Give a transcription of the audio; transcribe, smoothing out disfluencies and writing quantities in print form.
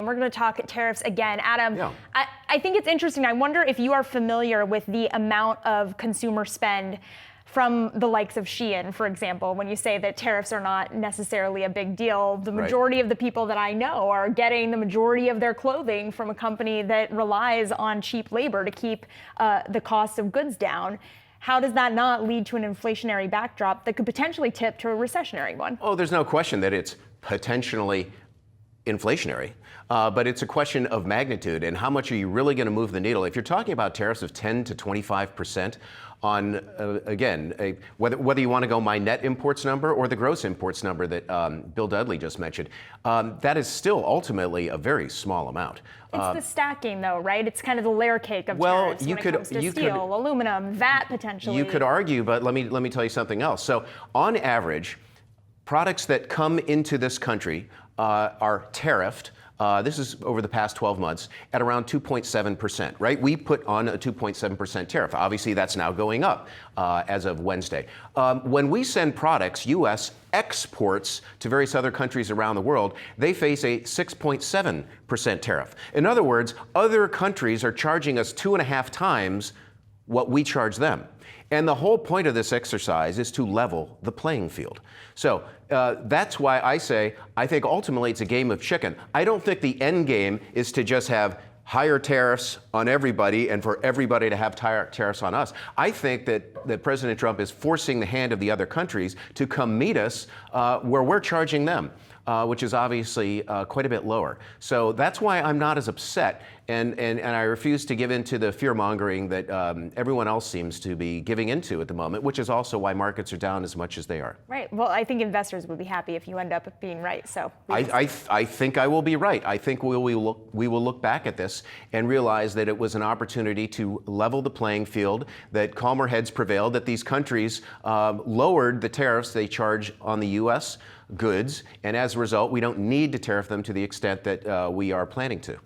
We're going to talk tariffs again. Adam, Yeah. I think it's interesting. I wonder if you are familiar with the amount of consumer spend from the likes of Shein, for example, when you say that tariffs are not necessarily a big deal. The majority of the people that I know are getting the majority of their clothing from a company that relies on cheap labor to keep the cost of goods down. How does that not lead to an inflationary backdrop that could potentially tip to a recessionary one? Oh, there's no question that it's potentially inflationary, but it's a question of magnitude and how much are you really going to move the needle. If you're talking about tariffs of 10 to 25% on, again, whether you want to go my net imports number or the gross imports number that Bill Dudley just mentioned, that is still ultimately a very small amount. It's the stacking, though, right? It's kind of the layer cake of tariffs when it comes to steel, aluminum, VAT potentially. You could argue, but let me tell you something else. So, on average, products that come into this country are tariffed. This is over the past 12 months at around 2.7%, right? We put on a 2.7% tariff. Obviously, that's now going up as of Wednesday. When we send products, U.S. exports to various other countries around the world, they face a 6.7% tariff. In other words, other countries are charging us 2.5 times what we charge them. And the whole point of this exercise is to level the playing field. So that's why I say I think ultimately it's a game of chicken. I don't think the end game is to just have higher tariffs on everybody and for everybody to have tariffs on us. I think that President Trump is forcing the hand of the other countries to come meet us where we're charging them, which is obviously quite a bit lower. So that's why I'm not as upset, and I refuse to give in to the fear-mongering that everyone else seems to be giving into at the moment, which is also why markets are down as much as they are. Right. Well, I think investors would be happy if you end up being right. So I think I will be right. I think we will look back at this and realize that it was an opportunity to level the playing field, that calmer heads prevailed, that these countries lowered the tariffs they charge on the U.S. goods, and as a result, we don't need to tariff them to the extent that we are planning to.